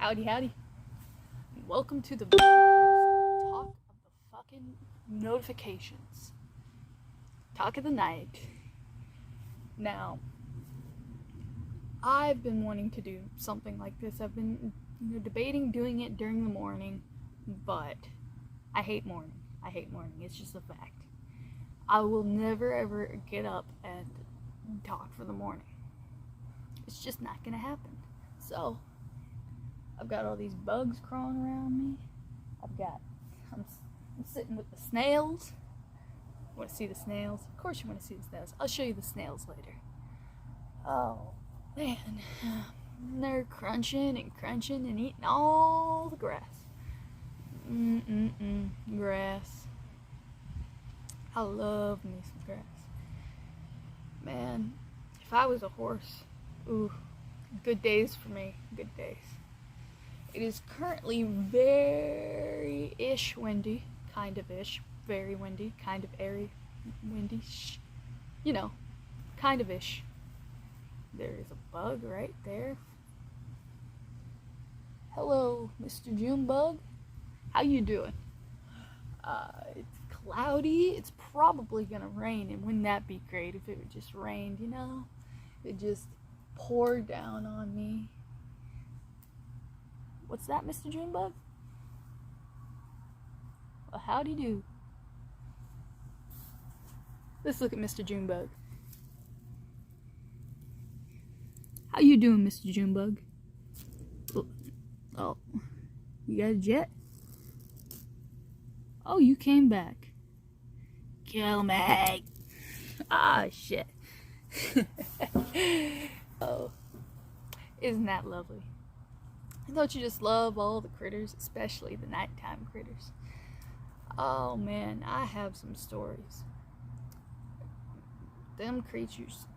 Howdy, howdy. Welcome to the very first talk of the fucking notifications. Talk of the night. Now, I've been wanting to do something like this. I've been debating doing it during the morning, but I hate morning. It's just a fact. I will never ever get up and talk for the morning. It's just not gonna happen. So, I've got all these bugs crawling around me. I'm sitting with the snails. Want to see the snails? Of course you want to see the snails. I'll show you the snails later. Oh, man. They're crunching and eating all the grass. Grass. I love me some grass. Man, if I was a horse, ooh, good days for me. Good days. It is currently very-ish windy, kind of ish, very windy, kind of airy, windy, kind of ish. There is a bug right there. Hello, Mr. Junebug. How you doing? It's cloudy. It's probably gonna rain, and wouldn't that be great if it just rained, It just poured down on me. What's that, Mr. Junebug? Well, howdy do. Let's look at Mr. Junebug. How you doing, Mr. Junebug? Oh, you got a jet? Oh, you came back. Kill me. Ah, shit. Oh, isn't that lovely? Don't you just love all the critters, especially the nighttime critters? Oh man, I have some stories. Them creatures.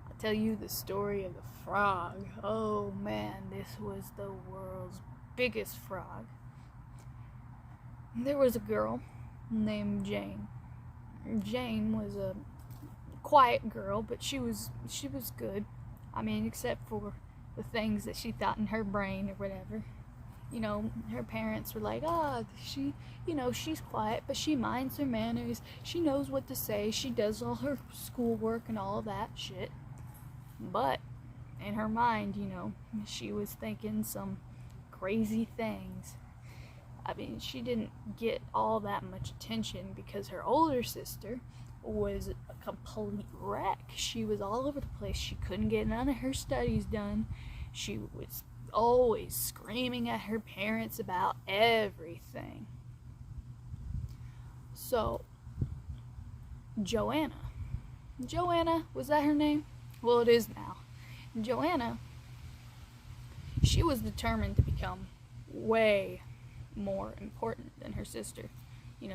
I'll tell you the story of the frog. Oh man, this was the world's biggest frog. There was a girl named Jane. Jane was a quiet girl, but she was good. I mean, except for the things that she thought in her brain or whatever. Her parents were like, she's quiet, but she minds her manners. She knows what to say. She does all her schoolwork and all of that shit. But in her mind, she was thinking some crazy things. I mean, she didn't get all that much attention because her older sister was a complete wreck. She was all over the place. She couldn't get none of her studies done. She was always screaming at her parents about everything. So, Joanna, was that her name? Well, it is now. Joanna, she was determined to become way more important than her sister,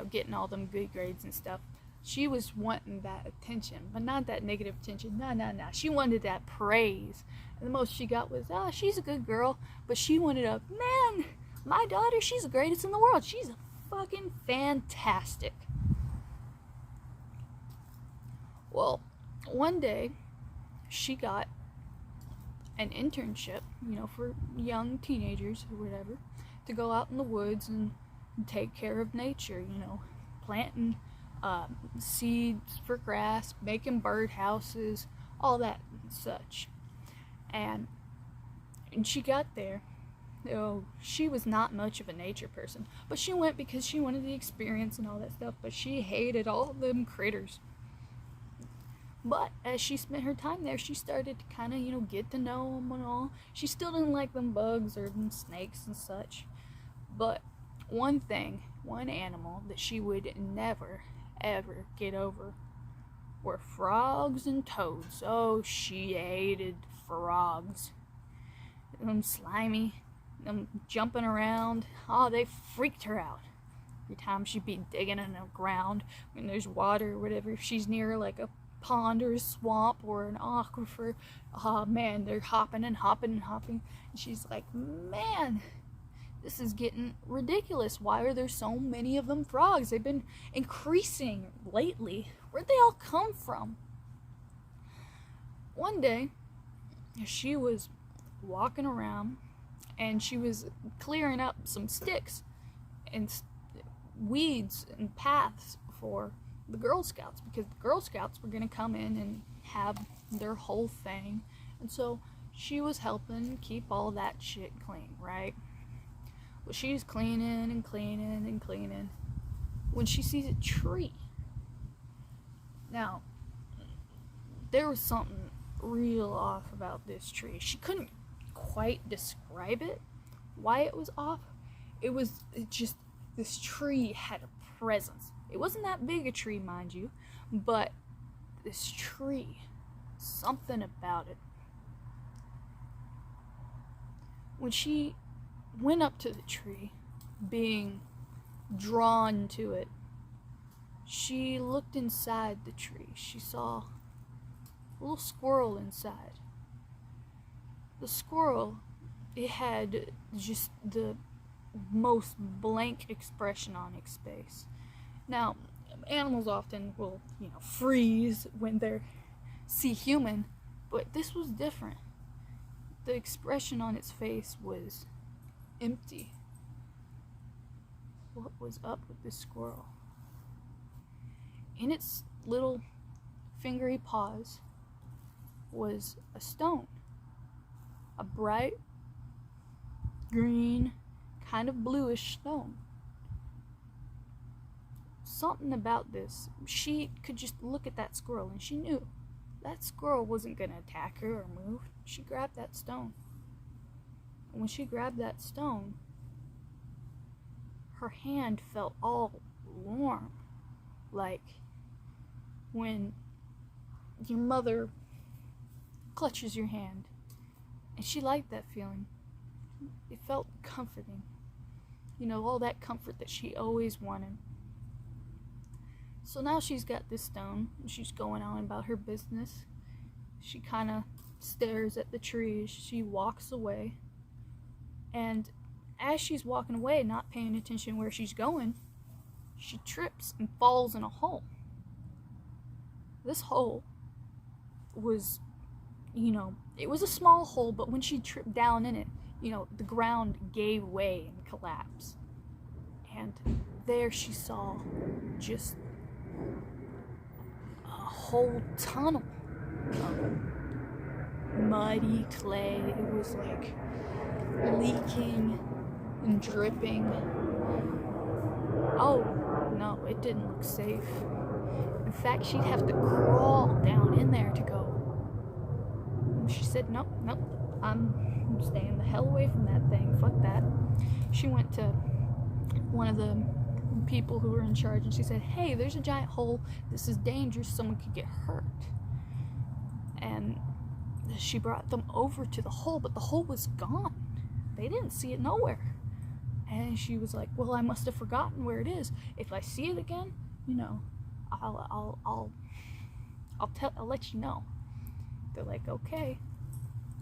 getting all them good grades and stuff. She was wanting that attention, but not that negative attention. No. She wanted that praise. And the most she got was, she's a good girl. But she wanted man, my daughter, she's the greatest in the world. She's fucking fantastic. Well, one day, she got an internship, for young teenagers or whatever, to go out in the woods and take care of nature, planting seeds for grass, making bird houses, all that and such. And she got there. She was not much of a nature person, but she went because she wanted the experience and all that stuff, but she hated all them critters. But as she spent her time there, she started to kind of, get to know them and all. She still didn't like them bugs or them snakes and such. But one animal that she would never ever get over were frogs and toads. Oh, she hated frogs. Them slimy, them jumping around. Oh, they freaked her out. Every time she'd be digging in the ground when there's water or whatever, if she's near like a pond or a swamp or an aquifer, oh man, they're hopping. And she's like, man, this is getting ridiculous. Why are there so many of them frogs? They've been increasing lately. Where'd they all come from? One day, she was walking around, and she was clearing up some sticks and weeds and paths for the Girl Scouts, because the Girl Scouts were going to come in and have their whole thing. And so she was helping keep all that shit clean, right? Well, she's cleaning and cleaning and cleaning when she sees a tree. Now, there was something real off about this tree. She couldn't quite describe it, why it was off. It just, this tree had a presence. It wasn't that big a tree, mind you, but this tree, something about it. When she went up to the tree, being drawn to it, she looked inside the tree. She saw a little squirrel inside. The squirrel, it had just the most blank expression on its face. Now, animals often will, freeze when they see human, but this was different. The expression on its face was empty. What was up with this squirrel? In its little fingery paws was a stone. A bright green, kind of bluish stone. Something about this, she could just look at that squirrel and she knew that squirrel wasn't going to attack her or move. She grabbed that stone. And when she grabbed that stone, her hand felt all warm, like when your mother clutches your hand. And she liked that feeling. It felt comforting. All that comfort that she always wanted. So now she's got this stone, and she's going on about her business. She kind of stares at the tree as she walks away. And as she's walking away, not paying attention where she's going, she trips and falls in a hole. This hole was, it was a small hole, but when she tripped down in it, the ground gave way and collapsed. And there she saw just a whole tunnel of muddy clay. It was like leaking and dripping. Oh, no, it didn't look safe. In fact, she'd have to crawl down in there to go. And she said, nope, I'm staying the hell away from that thing. Fuck that. She went to one of the people who were in charge and she said, hey, there's a giant hole. This is dangerous. Someone could get hurt. And she brought them over to the hole, but the hole was gone. They didn't see it nowhere. And she was like, well, I must have forgotten where it is. If I see it again, I'll let you know. They're like, okay,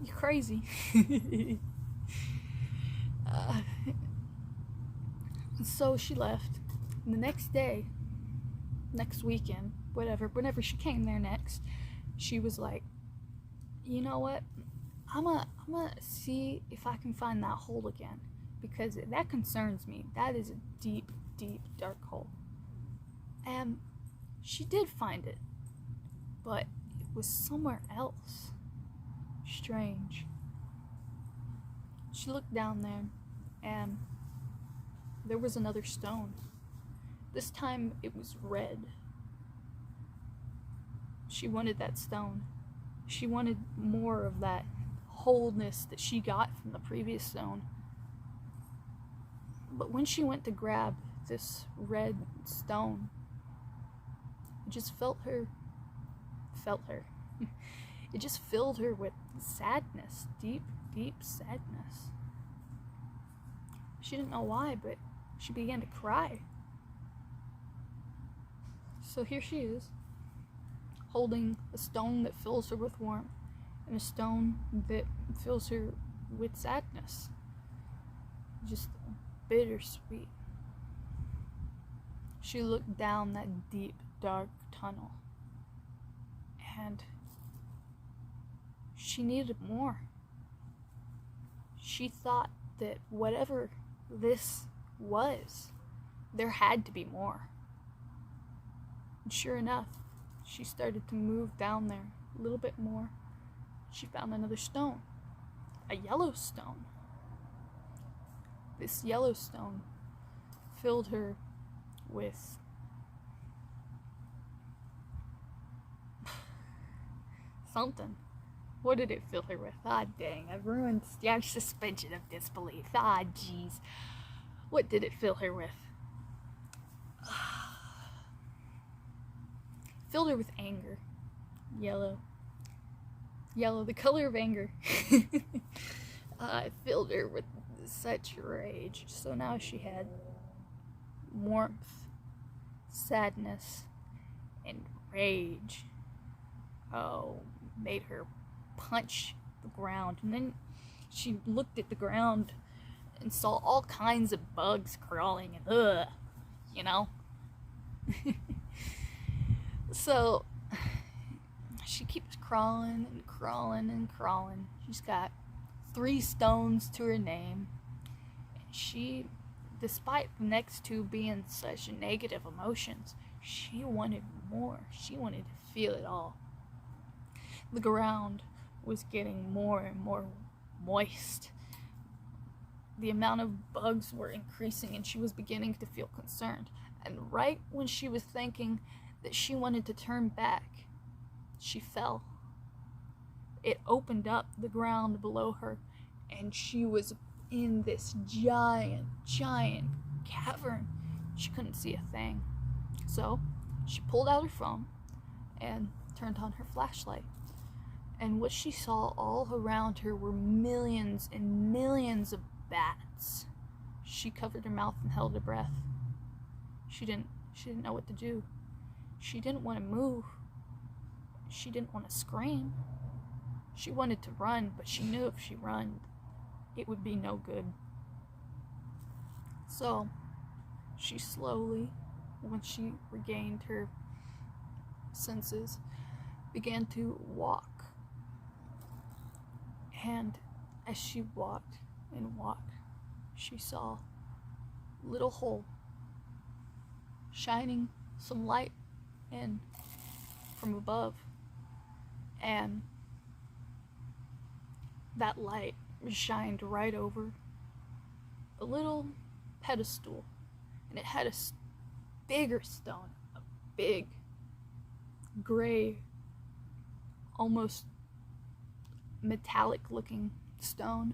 you're crazy. So she left. And the next day, next weekend, whenever she came there next, she was like, you know what? I'm gonna see if I can find that hole again, because that concerns me. That is a deep, deep, dark hole. And she did find it, but it was somewhere else. Strange. She looked down there, and there was another stone. This time it was red. She wanted that stone. She wanted more of that wholeness that she got from the previous stone. But when she went to grab this red stone, it just felt her. It just filled her with sadness, deep, deep sadness. She didn't know why, but she began to cry. So here she is, holding a stone that fills her with warmth, and a stone that fills her with sadness. Just bittersweet. She looked down that deep, dark tunnel, and she needed more. she thought that whatever this was, there had to be more. And sure enough, she started to move down there a little bit more. She found another stone, a yellow stone. This yellow stone filled her with something. What did it fill her with? Ah, dang, I've ruined your suspension of disbelief. Ah, jeez. What did it fill her with? Filled her with anger. Yellow. Yellow, the color of anger. It filled her with such rage. So now she had warmth, sadness, and rage. Oh, made her punch the ground. And then she looked at the ground and saw all kinds of bugs crawling and you know. So she keeps crawling and crawling and crawling. She's got 3 stones to her name. And she, despite the next 2 being such negative emotions, she wanted more. She wanted to feel it all. The ground was getting more and more moist. The amount of bugs were increasing, and she was beginning to feel concerned. And right when she was thinking that she wanted to turn back, she fell. It opened up the ground below her, and she was in this giant cavern. She couldn't see a thing. So she pulled out her phone and turned on her flashlight. And what she saw all around her were millions and millions of bats. She covered her mouth and held her breath. She didn't know what to do. She didn't want to move. She didn't want to scream. She wanted to run, but she knew if she ran, it would be no good. So she slowly, when she regained her senses, began to walk. And as she walked and walked, she saw a little hole shining some light in from above. And that light shined right over a little pedestal. And it had a bigger stone, a big, gray, almost metallic looking stone,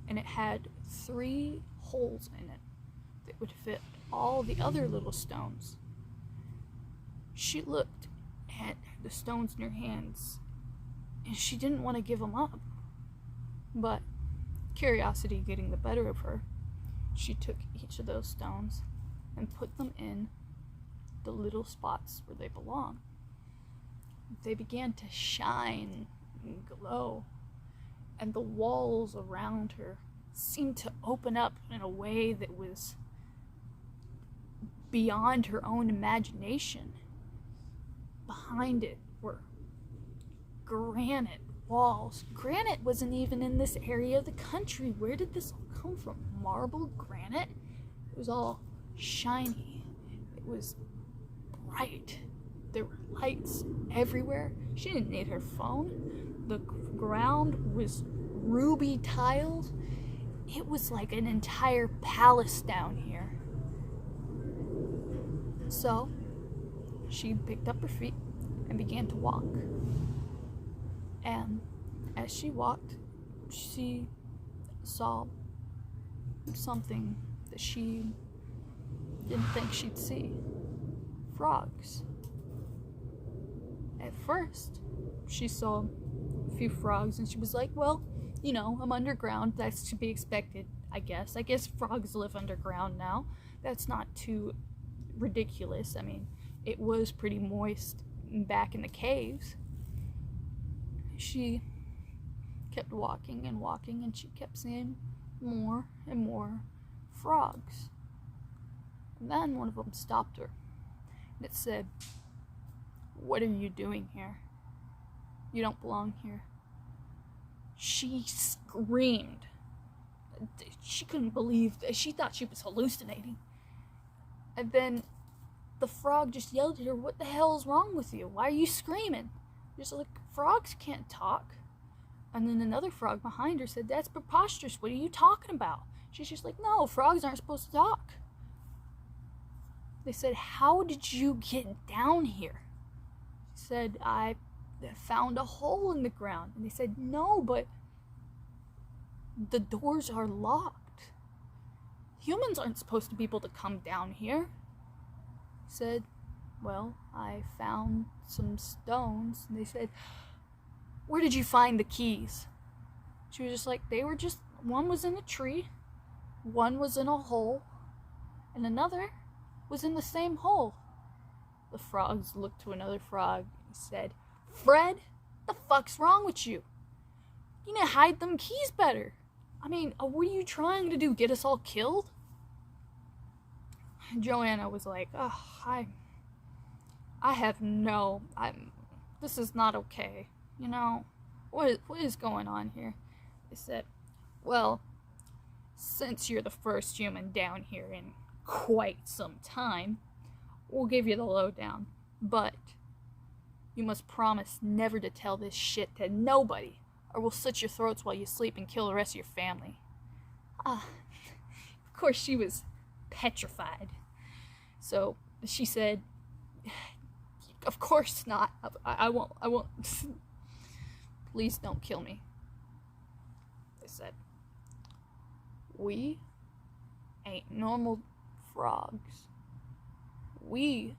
and it had 3 holes in it that would fit all the other little stones. She looked at the stones in her hands, and she didn't want to give them up, but curiosity getting the better of her, she took each of those stones and put them in the little spots where they belong. They began to shine and glow, and the walls around her seemed to open up in a way that was beyond her own imagination. Behind it were granite walls. Granite wasn't even in this area of the country. Where did this all come from? Marble granite? It was all shiny. It was bright. There were lights everywhere. She didn't need her phone. The ground was ruby tiled. It was like an entire palace down here. So she picked up her feet and began to walk. And as she walked, she saw something that she didn't think she'd see. Frogs. At first, she saw a few frogs and she was like, well, you know, I'm underground. That's to be expected, I guess. I guess frogs live underground now. That's not too ridiculous. I mean, it was pretty moist back in the caves. She kept walking and walking, and she kept seeing more and more frogs. And then one of them stopped her, and it said, "What are you doing here? You don't belong here." She screamed. She couldn't believe that. She thought she was hallucinating. And then the frog just yelled at her, "What the hell is wrong with you? Why are you screaming?" Just like, frogs can't talk. And then another frog behind her said, "That's preposterous. What are you talking about?" She's just like, "No, frogs aren't supposed to talk." They said, "How did you get down here?" She said, "I found a hole in the ground." And they said, "No, but the doors are locked. Humans aren't supposed to be able to come down here." He said, "Well, I found some stones." And they said, "Where did you find the keys?" She was just like, one was in a tree, one was in a hole, and another was in the same hole. The frogs looked to another frog and said, "Fred, the fuck's wrong with you? You need to hide them keys better. I mean, what are you trying to do? Get us all killed?" Joanna was like, "Oh, this is not okay. You know, what is going on here?" They said, "Well, since you're the first human down here in quite some time, we'll give you the lowdown. But you must promise never to tell this shit to nobody, or we'll slit your throats while you sleep and kill the rest of your family." Of course, she was petrified. So she said, "Of course not. I won't. Please don't kill me." They said, "We ain't normal frogs. We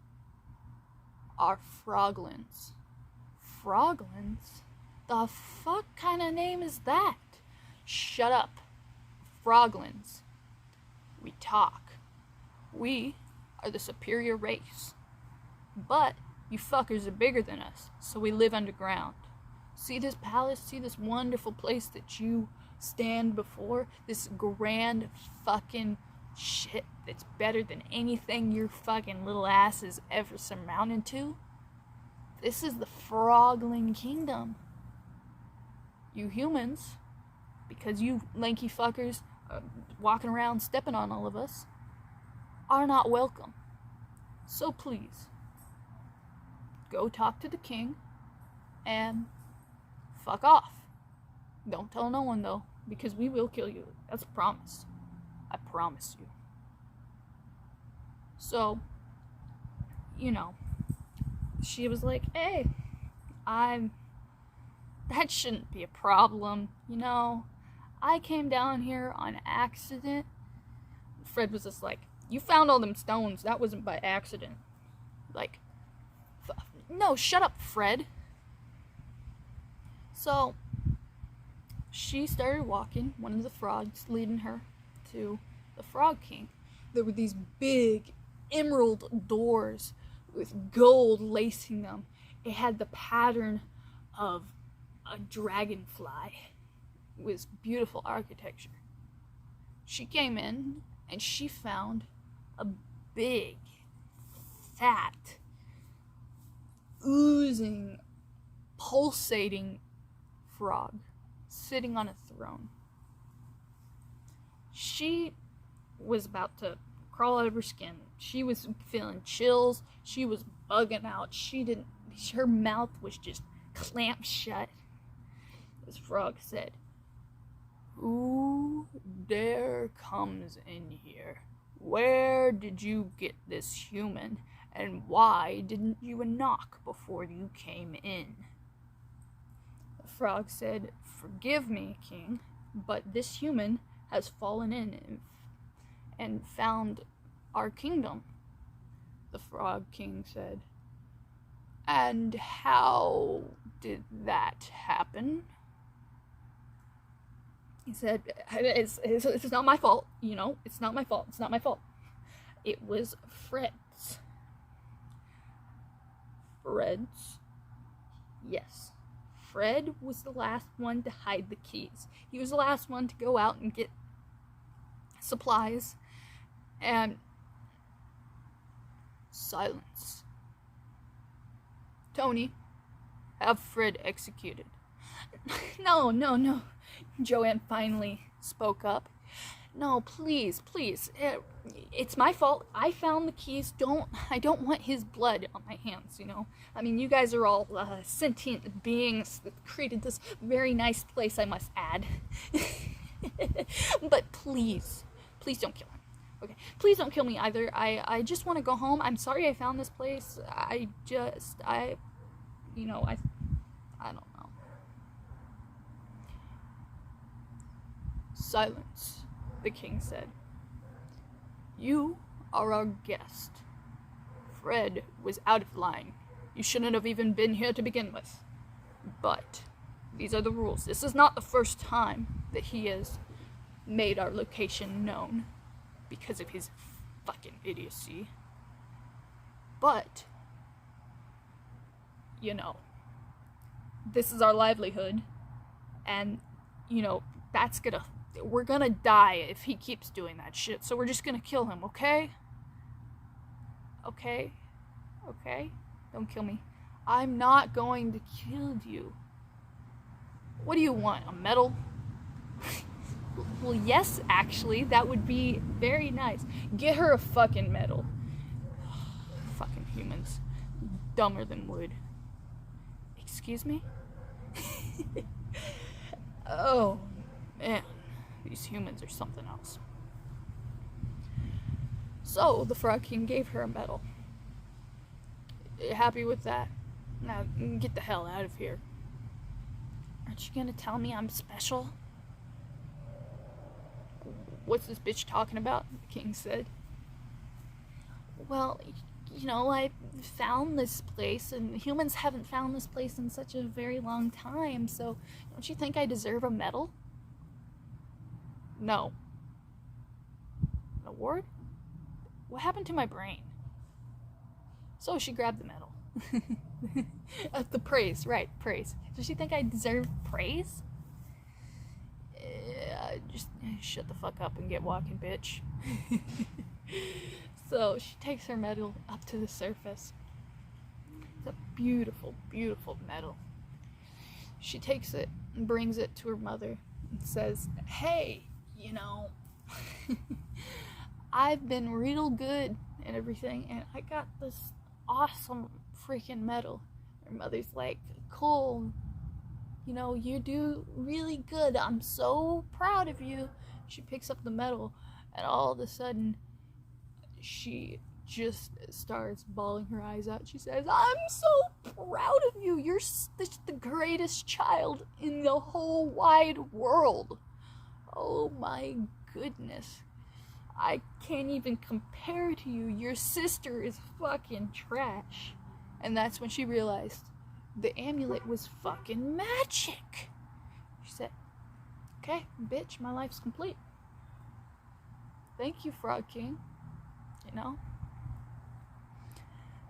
are froglins." Froglins? The fuck kind of name is that? Shut up. Froglins. We talk. We are the superior race. But you fuckers are bigger than us, so we live underground. See this palace? See this wonderful place that you stand before? This grand fucking shit that's better than anything your fucking little ass has ever surmounted to? This is the Froglin Kingdom. You humans, because you lanky fuckers walking around stepping on all of us, are not welcome. So please, go talk to the king and fuck off. Don't tell no one though, because we will kill you. That's a promise. I promise you." So, she was like, "Hey, that shouldn't be a problem. I came down here on accident." Fred was just like, "You found all them stones. That wasn't by accident." Like, no, shut up, Fred. So, she started walking, one of the frogs leading her to the Frog King. There were these big emerald doors with gold lacing them. It had the pattern of a dragonfly. It was beautiful architecture. She came in and she found a big, fat, oozing, pulsating frog sitting on a throne. She was about to crawl out of her skin. She was feeling chills. She was bugging out. Her mouth was just clamped shut. This frog said, "Who dare comes in here? Where did you get this human? And why didn't you knock before you came in?" The frog said, "Forgive me, king, but this human has fallen in and found our kingdom." The Frog King said, "And how did that happen?" He said, it's not my fault, it's not my fault, It was Fred's. Fred's? Yes. Fred was the last one to hide the keys. He was the last one to go out and get supplies. And silence. "Tony, have Fred executed." No. Joanne finally spoke up. No, please, please. It's my fault. I found the keys. I don't want his blood on my hands, you know? I mean, you guys are all sentient beings that created this very nice place, I must add. But please, please don't kill him. Okay, please don't kill me either. I just want to go home. I'm sorry I found this place. I don't know. Silence, the king said. You are our guest. Fred was out of line. You shouldn't have even been here to begin with. But these are the rules. This is not the first time that he has made our location known because of his fucking idiocy. But, you know, this is our livelihood, and, you know, we're gonna die if he keeps doing that shit, so we're just gonna kill him, okay? Okay? Okay? Don't kill me. I'm not going to kill you. What do you want, a medal? Well, yes, actually, that would be very nice. Get her a fucking medal. Fucking humans. Dumber than wood. Excuse me? Oh, man. These humans are something else. So, the Frog King gave her a medal. Happy with that? Now, get the hell out of here. Aren't you gonna tell me I'm special? What's this bitch talking about? The king said. Well, you know, I found this place, and humans haven't found this place in such a very long time, so don't you think I deserve a medal? No. An award? What happened to my brain? So she grabbed the medal. The praise, right, praise. Does she think I deserve praise? Just shut the fuck up and get walking, bitch. So she takes her medal up to the surface. It's a beautiful, beautiful medal. She takes it and brings it to her mother and says, hey, you know, I've been real good and everything, and I got this awesome freaking medal. Her mother's like, cool, you know, you do really good. I'm so proud of you. She picks up the medal, and all of a sudden, she just starts bawling her eyes out. She says, I'm so proud of you. You're the greatest child in the whole wide world. Oh my goodness. I can't even compare to you. Your sister is fucking trash. And that's when she realized the amulet was fucking magic. She said, okay, bitch, my life's complete. Thank you, Frog King. You know?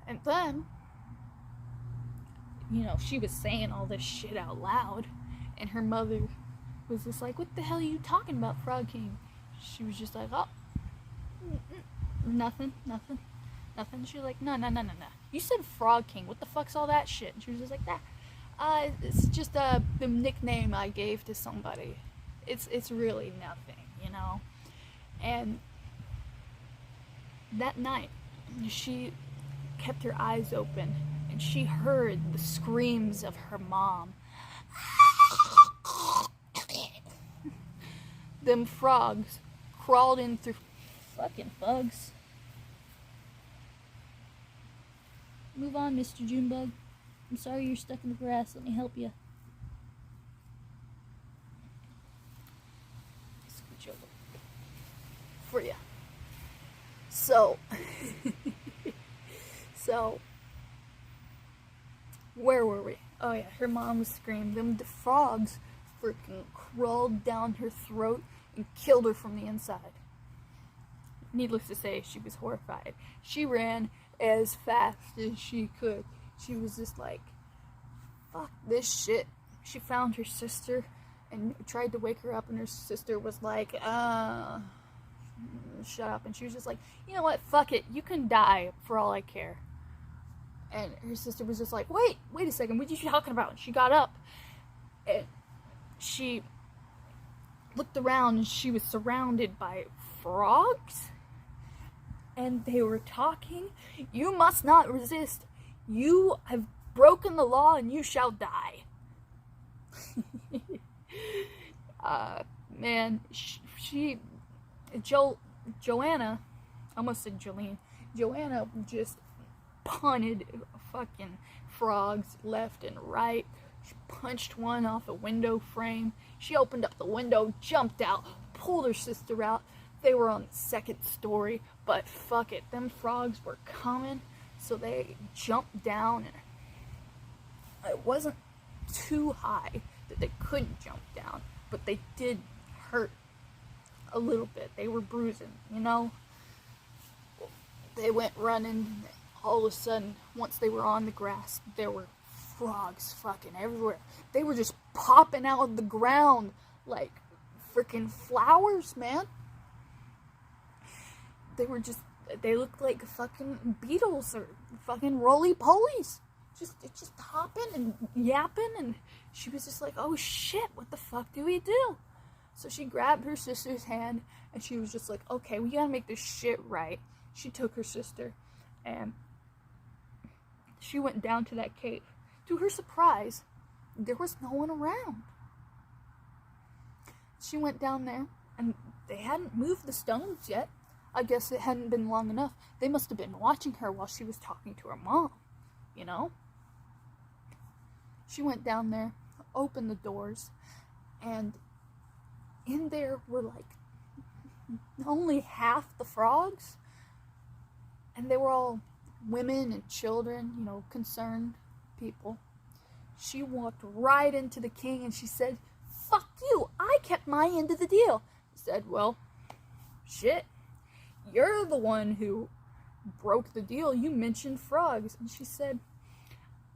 And then, you know, she was saying all this shit out loud, and her mother was just like, what the hell are you talking about, Frog King? She was just like, oh, nothing. She was like, no. You said Frog King. What the fuck's all that shit? And she was just like, that. It's just the nickname I gave to somebody. It's really nothing, you know? And that night, she kept her eyes open, and she heard the screams of her mom. Them frogs crawled in through fucking bugs. Move on, Mr. Junebug. I'm sorry you're stuck in the grass. Let me help you. Scooch over for you. So, where were we? Oh yeah, her mom screamed. Them the frogs freaking crawled down her throat and killed her from the inside. Needless to say, she was horrified. She ran as fast as she could. She was just like, fuck this shit. She found her sister and tried to wake her up, and her sister was like, shut up. And she was just like, you know what, fuck it, you can die for all I care. And her sister was just like, wait a second, what are you talking about? And she got up, and she looked around and she was surrounded by frogs. And they were talking. "You must not resist. You have broken the law and you shall die." Man, Joanna, I almost said Jolene. Joanna just punted fucking frogs left and right. She punched one off a window frame. She opened up the window, jumped out, pulled her sister out. They were on the second story, but fuck it, them frogs were coming, so they jumped down, and it wasn't too high that they couldn't jump down, but they did hurt a little bit. They were bruising, you know? They went running. All of a sudden, once they were on the grass, there were frogs fucking everywhere. They were just popping out of the ground like freaking flowers, man. They looked like fucking beetles or fucking roly-polies. Just hopping and yapping, and she was just like, "Oh shit, what the fuck do we do?" So she grabbed her sister's hand, and she was just like, "Okay, we gotta make this shit right." She took her sister, and she went down to that cave. To her surprise, there was no one around. She went down there, and they hadn't moved the stones yet. I guess it hadn't been long enough. They must have been watching her while she was talking to her mom, you know? She went down there, opened the doors, and in there were like only half the frogs, and they were all women and children, you know, concerned people. She walked right into the king and she said, "Fuck you, I kept my end of the deal." He said, "Well, shit. You're the one who broke the deal. You mentioned frogs." And she said,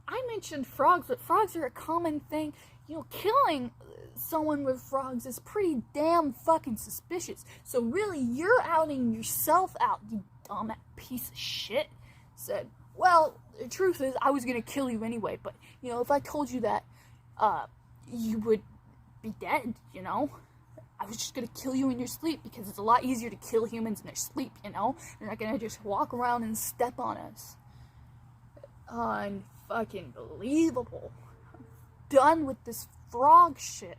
"I mentioned frogs, but frogs are a common thing. You know, killing someone with frogs is pretty damn fucking suspicious. So really, you're outing yourself out, you dumb piece of shit." Said, "Well, the truth is, I was gonna kill you anyway, but, you know, if I told you that, you would be dead, you know? I was just gonna kill you in your sleep, because it's a lot easier to kill humans in their sleep, you know? They're not gonna just walk around and step on us." Unfucking believable. Done with this frog shit.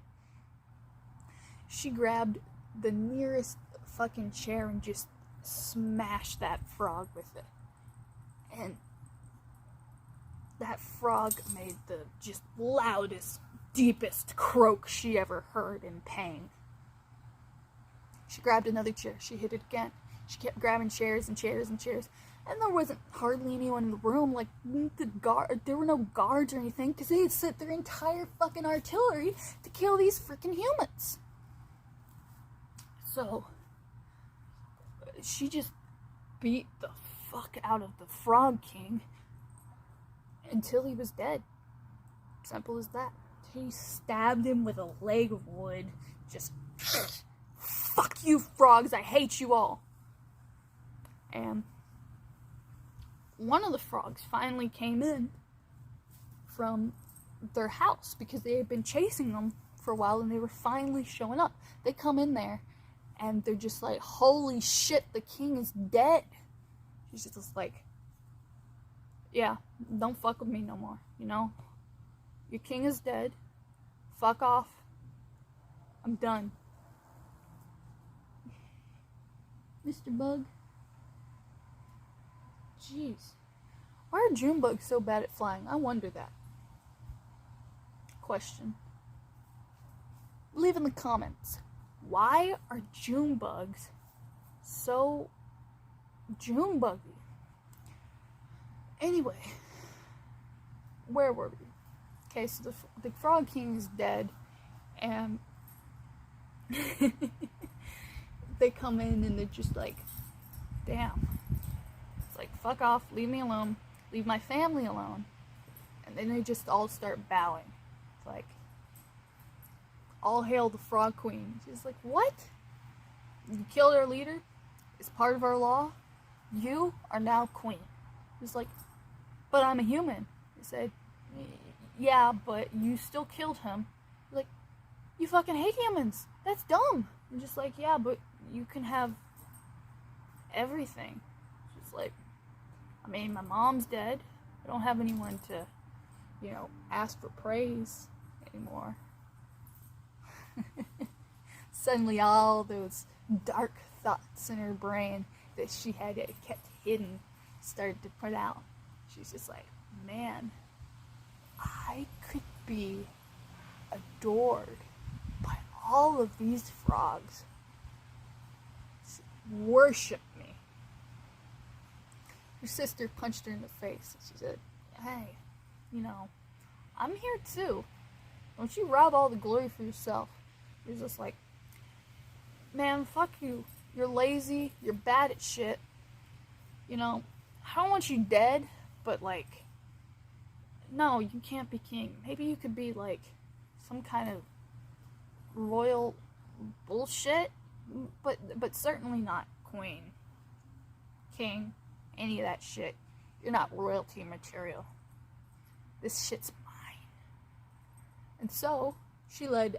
She grabbed the nearest fucking chair and just smashed that frog with it. And that frog made the just loudest, deepest croak she ever heard in pain. She grabbed another chair. She hit it again. She kept grabbing chairs and chairs and chairs. And there wasn't hardly anyone in the room. Like, there were no guards or anything, because they had sent their entire fucking artillery to kill these freaking humans. So, she just beat the fuck out of the Frog King until he was dead. Simple as that. She stabbed him with a leg of wood. Just, "Fuck you, frogs, I hate you all." And one of the frogs finally came in from their house, because they had been chasing them for a while, and they were finally showing up. They come in there, and they're just like, "Holy shit, the king is dead." She's just like, "Yeah, don't fuck with me no more, you know? Your king is dead. Fuck off. I'm done." Mr. Bug. Jeez. Why are June bugs so bad at flying? I wonder that. Question. Leave in the comments. Why are June bugs so June buggy? Anyway, where were we? Okay, so the Frog King is dead, and they come in and they're just like, "Damn." It's like, "Fuck off, leave me alone, leave my family alone." And then they just all start bowing. It's like, "All hail the Frog Queen." She's like, "What? You killed our leader? It's part of our law? You are now queen." He's like, "But I'm a human." He said, "Yeah, but you still killed him." Like, you fucking hate humans. That's dumb. I'm just like, yeah, but you can have everything. She's like, I mean, my mom's dead. I don't have anyone to, you know, ask for praise anymore. Suddenly all those dark thoughts in her brain that she had kept hidden started to put out. She's just like, man, I could be adored by all of these frogs. Worship me. Her sister punched her in the face and she said, hey, you know, I'm here too. Don't you rob all the glory for yourself. You're just like, man, fuck you. You're lazy. You're bad at shit. You know, I don't want you dead, but like, no, you can't be king. Maybe you could be like some kind of royal bullshit, but certainly not queen, king, any of that shit. You're not royalty material. This shit's mine. And so she led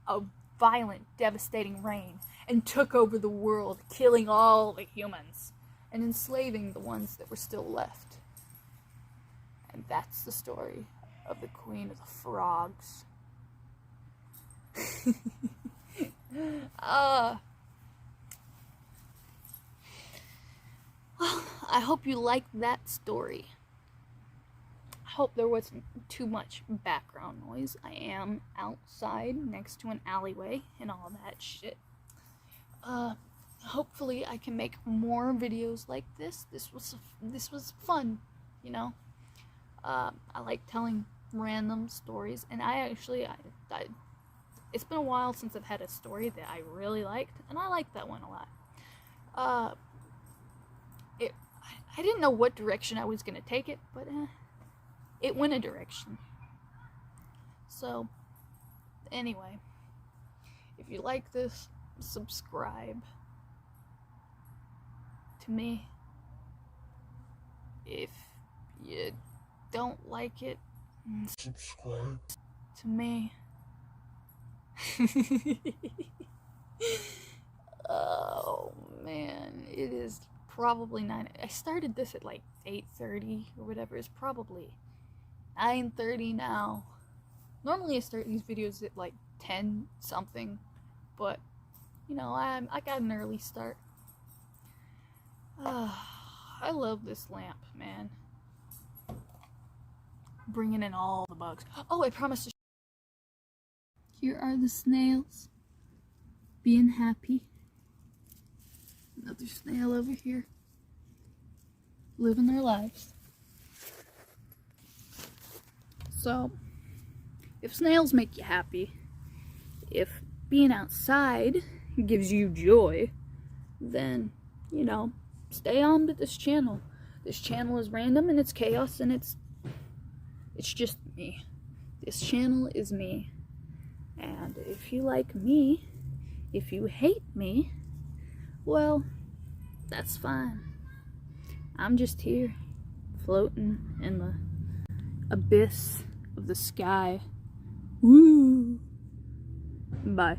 a violent, devastating reign and took over the world, killing all the humans and enslaving the ones that were still left. And that's the story of the Queen of the Frogs. Well, I hope you liked that story. I hope there wasn't too much background noise. I am outside next to an alleyway and all that shit. Hopefully I can make more videos like this. This was fun, you know. I like telling random stories, and I it's been a while since I've had a story that I really liked, and I liked that one a lot. I didn't know what direction I was gonna take it, but it went a direction. So, anyway, if you like this, subscribe to me. If you don't like it, subscribe to me. Oh man, it is probably 9. I started this at like 8:30 or whatever. It's probably 9:30 now. Normally I start these videos at like 10 something, but you know, I got an early start. I love this lamp, man. Bringing in all the bugs. Oh, I promised to. Here are the snails, being happy. Another snail over here, living their lives. So, if snails make you happy, if being outside gives you joy, then, you know, stay on to this channel. This channel is random and it's chaos and it's just me. This channel is me. And if you like me, if you hate me, well, that's fine. I'm just here, floating in the abyss of the sky. Woo! Bye.